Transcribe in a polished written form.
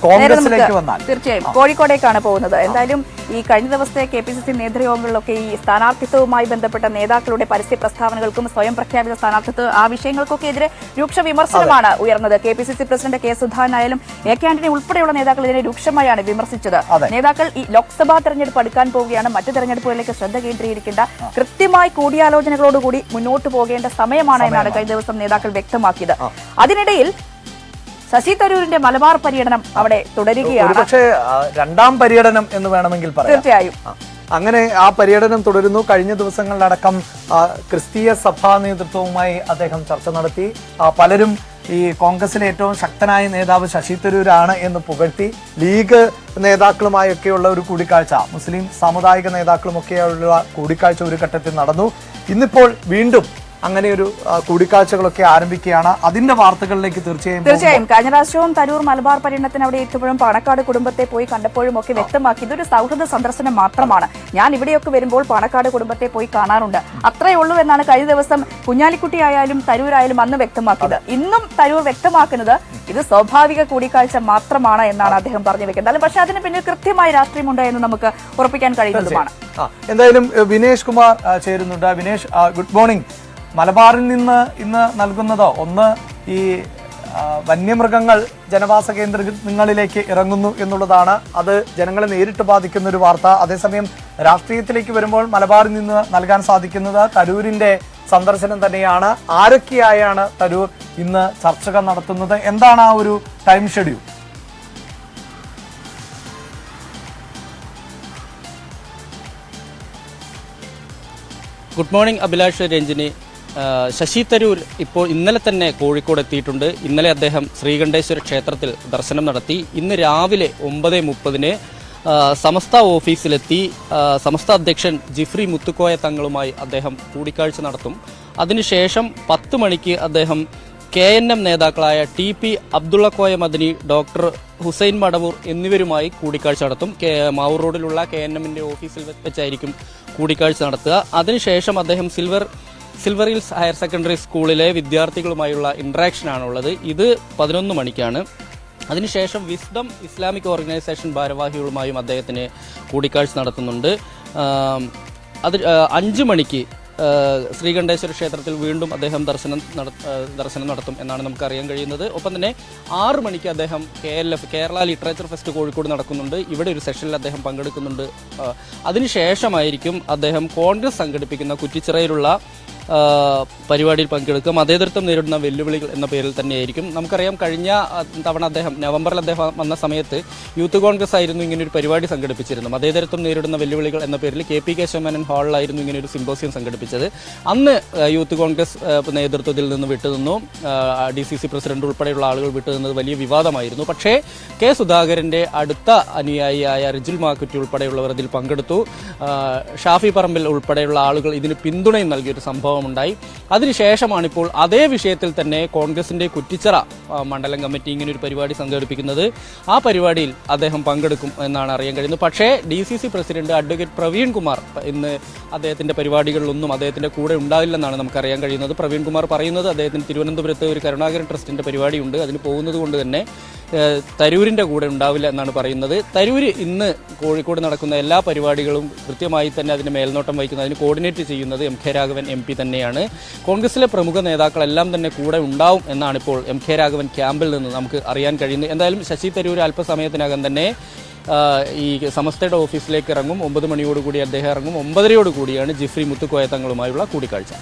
കോൺഗ്രസിലേക്ക് വന്നാൽ തീർച്ചയായും കോഴിക്കോടേക്കാണ് പോകുന്നത്. എന്തായാലും ഈ കഴിഞ്ഞ ദിവസത്തെ KPCC നേതൃയോഗങ്ങളിലൊക്കെ ഈ സ്ഥാനാർത്ഥിത്വവുമായി ബന്ധപ്പെട്ട നേതാക്കളുടെ പരസ്യ പ്രസ്താവനകൾക്കും സ്വയം പ്രഖ്യാപിത സ്ഥാനാർത്ഥിത്വ ആ വിഷയങ്ങൾക്കൊക്കെ എതിരെ രൂക്ഷ വിമർശനമാണ് ഉയർന്നത്. KPCC പ്രസിഡന്റ് കെ സുധാകരനായാലും AK ആന്റണി ഉൾപ്പെടെയുള്ള നേതാക്കൾ ഇതിനെ രൂക്ഷമായാണ് വിമർശിച്ചത്. നേതാക്കൾ ഈ ലോക്സഭാ തെരഞ്ഞെടുപ്പ് അടുക്കാൻ പോവുകയാണ്, മറ്റു തെരഞ്ഞെടുപ്പുകളിലേക്ക് ശ്രദ്ധ കേന്ദ്രീകരിക്കേണ്ട, കൃത്യമായി കൂടിയാലോചനകളോടുകൂടി മുന്നോട്ട് പോകേണ്ട സമയമാണ് എന്നാണ് കഴിഞ്ഞ ദിവസം നേതാക്കൾ വ്യക്തമാക്കിയത്. അതിനിടയിൽ ശശി തരൂരിന്റെ മലബാർ പര്യടനം അവിടെ തുടരുകയാണ്. പക്ഷേ രണ്ടാം പര്യടനം എന്ന് വേണമെങ്കിൽ പറയാം. തീർച്ചയായും അങ്ങനെ ആ പര്യടനം തുടരുന്നു. കഴിഞ്ഞ ദിവസങ്ങളിലടക്കം ക്രിസ്തീയ സഭാ നേതൃത്വവുമായി അദ്ദേഹം ചർച്ച നടത്തി. പലരും ഈ കോൺഗ്രസിലെ ഏറ്റവും ശക്തനായ നേതാവ് ശശി തരൂരാണ് എന്ന് പുകഴ്ത്തി. ലീഗ് നേതാക്കളുമായൊക്കെയുള്ള ഒരു കൂടിക്കാഴ്ച, മുസ്ലിം സാമുദായിക നേതാക്കളുമൊക്കെയുള്ള കൂടിക്കാഴ്ച ഒരു ഘട്ടത്തിൽ നടന്നു. ഇന്നിപ്പോൾ വീണ്ടും അങ്ങനെ ഒരു കൂടിക്കാഴ്ചകളൊക്കെ ആരംഭിക്കുകയാണ്. അതിന്റെ വാർത്തകളിലേക്ക് തീർച്ചയായും കഴിഞ്ഞ പ്രാവശ്യവും തരൂർ മലബാർ പര്യടനത്തിന് അവിടെ എത്തുമ്പോഴും പാണക്കാട് കുടുംബത്തെ പോയി കണ്ടപ്പോഴും ഒക്കെ വ്യക്തമാക്കി ഇതൊരു സൗഹൃദ സന്ദർശനം മാത്രമാണ്. ഞാൻ ഇവിടെയൊക്കെ വരുമ്പോൾ പാണക്കാട് കുടുംബത്തെ പോയി കാണാറുണ്ട്, അത്രയേ ഉള്ളൂ എന്നാണ് കഴിഞ്ഞ ദിവസം കുഞ്ഞാലിക്കുട്ടി ആയാലും തരൂരായാലും അന്ന് വ്യക്തമാക്കിയത്. ഇന്നും തരൂർ വ്യക്തമാക്കുന്നത് ഇത് സ്വാഭാവിക കൂടിക്കാഴ്ച മാത്രമാണ് എന്നാണ് അദ്ദേഹം പറഞ്ഞു വെക്കുന്നത്. പക്ഷെ അതിന് പിന്നിൽ കൃത്യമായ രാഷ്ട്രീയമുണ്ട് എന്ന് നമുക്ക് ഉറപ്പിക്കാൻ കഴിയുന്നതുമാണ്. എന്തായാലും വിനേഷ് കുമാർ ചേരുന്നുണ്ട്. Vinesh, good morning. മലബാറിൽ നിന്ന് ഇന്ന് നൽകുന്നത് ഒന്ന്, ഈ വന്യമൃഗങ്ങൾ ജനവാസ കേന്ദ്രങ്ങളിലേക്ക് ഇറങ്ങുന്നു എന്നുള്ളതാണ്. അത് ജനങ്ങളെ നേരിട്ട് ബാധിക്കുന്ന ഒരു വാർത്ത. അതേസമയം രാഷ്ട്രീയത്തിലേക്ക് വരുമ്പോൾ മലബാറിൽ നിന്ന് നൽകാൻ സാധിക്കുന്നത് തരൂരിന്റെ സന്ദർശനം തന്നെയാണ്. ആരൊക്കെയായാണ് തരൂർ ഇന്ന് ചർച്ചകൾ നടത്തുന്നത്? എന്താണ് ആ ഒരു time schedule? Good morning Abhilash, Ranjini. Shashi Tharoor ഇന്നലെ തന്നെ കോഴിക്കോട് എത്തിയിട്ടുണ്ട്. ഇന്നലെ അദ്ദേഹം ശ്രീകണ്ഠേശ്വര ക്ഷേത്രത്തിൽ ദർശനം നടത്തി. ഇന്ന് രാവിലെ 9:30 സമസ്ത ഓഫീസിലെത്തി സമസ്ത അധ്യക്ഷൻ ജിഫ്രി മുത്തുക്കോയ തങ്ങളുമായി അദ്ദേഹം കൂടിക്കാഴ്ച നടത്തും. അതിനുശേഷം 10 മണിക്ക് അദ്ദേഹം KNM നേതാക്കളായ TP അബ്ദുള്ളക്കോയ മദനി, ഡോക്ടർ ഹുസൈൻ മടവൂർ എന്നിവരുമായി കൂടിക്കാഴ്ച നടത്തും. മാവൂർ റോഡിലുള്ള KNMന്റെ ഓഫീസിൽ വെച്ചായിരിക്കും കൂടിക്കാഴ്ച നടത്തുക. അതിനുശേഷം അദ്ദേഹം സിൽവർ ഹിൽസ് ഹയർ സെക്കൻഡറി സ്കൂളിലെ വിദ്യാർത്ഥികളുമായുള്ള ഇൻട്രാക്ഷനാണുള്ളത്. ഇത് 11 മണിക്കാണ്. അതിനുശേഷം വിസ്ഡം ഇസ്ലാമിക് ഓർഗനൈസേഷൻ ഭാരവാഹികളുമായും അദ്ദേഹത്തിന് കൂടിക്കാഴ്ച നടത്തുന്നുണ്ട്. 5 മണിക്ക് ശ്രീകണ്ഠേശ്വര ക്ഷേത്രത്തിൽ വീണ്ടും അദ്ദേഹം ദർശനം നടത്തും എന്നാണ് നമുക്കറിയാൻ കഴിയുന്നത്. ഒപ്പം തന്നെ 6 മണിക്ക് അദ്ദേഹം കേരള ലിറ്ററേച്ചർ ഫെസ്റ്റ് കോഴിക്കോട് നടക്കുന്നുണ്ട്. ഇവിടെ ഒരു സെഷനിൽ അദ്ദേഹം പങ്കെടുക്കുന്നുണ്ട്. അതിനുശേഷമായിരിക്കും അദ്ദേഹം കോൺഗ്രസ് സംഘടിപ്പിക്കുന്ന കുറ്റിച്ചിറയിലുള്ള പരിപാടിയിൽ പങ്കെടുക്കുക. മതേതരത്വം നേരിടുന്ന വെല്ലുവിളികൾ എന്ന പേരിൽ തന്നെയായിരിക്കും. നമുക്കറിയാം, കഴിഞ്ഞ തവണ നവംബറിൽ അദ്ദേഹം വന്ന സമയത്ത് യൂത്ത് കോൺഗ്രസ് ആയിരുന്നു ഇങ്ങനൊരു പരിപാടി സംഘടിപ്പിച്ചിരുന്നത്. മതേതരത്വം നേരിടുന്ന വെല്ലുവിളികൾ എന്ന പേരിൽ KP കേശവമേനോൻ ഹാളിലായിരുന്നു ഇങ്ങനെയൊരു സിമ്പോസിയം സംഘടിപ്പിച്ചത്. അന്ന് യൂത്ത് കോൺഗ്രസ് നേതൃത്വത്തിൽ നിന്ന് വിട്ടുനിന്നു. DCC പ്രസിഡന്റ് ഉൾപ്പെടെയുള്ള ആളുകൾ വിട്ടുനിന്നത് വലിയ വിവാദമായിരുന്നു. പക്ഷേ കെ സുധാകരന്റെ അടുത്ത അനുയായിയായ റിജിൽ മാക്കുറ്റി ഉൾപ്പെടെയുള്ളവർ ഇതിൽ പങ്കെടുത്തു. ഷാഫി പറമ്പിൽ ഉൾപ്പെടെയുള്ള ആളുകൾ ഇതിന് പിന്തുണയും നൽകിയൊരു സംഭവം ഉണ്ടായി. അതിനുശേഷമാണ് ഇപ്പോൾ അതേ വിഷയത്തിൽ തന്നെ കോൺഗ്രസിന്റെ കുറ്റിച്ചിറ മണ്ഡലം കമ്മിറ്റി ഇങ്ങനെ ഒരു പരിപാടി സംഘടിപ്പിക്കുന്നത്. ആ പരിപാടിയിൽ അദ്ദേഹം പങ്കെടുക്കും എന്നാണ് അറിയാൻ കഴിയുന്നത്. പക്ഷേ DCC president advocate Praveen Kumar ഇന്ന് അദ്ദേഹത്തിന്റെ പരിപാടികളിലൊന്നും അദ്ദേഹത്തിന്റെ കൂടെ ഉണ്ടാവില്ലെന്നാണ് നമുക്കറിയാൻ കഴിയുന്നത്. പ്രവീൺ കുമാർ പറയുന്നത് അദ്ദേഹത്തിന് തിരുവനന്തപുരത്ത് ഒരു കരുണാകരൻ ട്രസ്റ്റിന്റെ പരിപാടിയുണ്ട്, അതിന് പോകുന്നത് കൊണ്ട് തന്നെ തരൂരിന്റെ കൂടെ ഉണ്ടാവില്ല എന്നാണ് പറയുന്നത്. തരൂര് ഇന്ന് കോഴിക്കോട് നടക്കുന്ന എല്ലാ പരിപാടികളും കൃത്യമായി തന്നെ അതിന് മേൽനോട്ടം വഹിക്കുന്നത്, അതിന് കോർഡിനേറ്റ് ചെയ്യുന്നത് MK രാഘവൻ MP തന്നെയാണ്. കോൺഗ്രസിലെ പ്രമുഖ നേതാക്കളെല്ലാം തന്നെ കൂടെ ഉണ്ടാവും എന്നാണ് ഇപ്പോൾ MK രാഘവൻ ക്യാമ്പിൽ നിന്ന് നമുക്ക് അറിയാൻ കഴിയുന്നത്. എന്തായാലും ശശി തരൂർ അല്പസമയത്തിനകം തന്നെ ഈ സമസ്തയുടെ ഓഫീസിലേക്ക് ഇറങ്ങും. 9 മണിയോടുകൂടി അദ്ദേഹം ഇറങ്ങും. 9:30 ജിഫ്രി മുത്തുക്കോയ തങ്ങളുമായുള്ള കൂടിക്കാഴ്ച.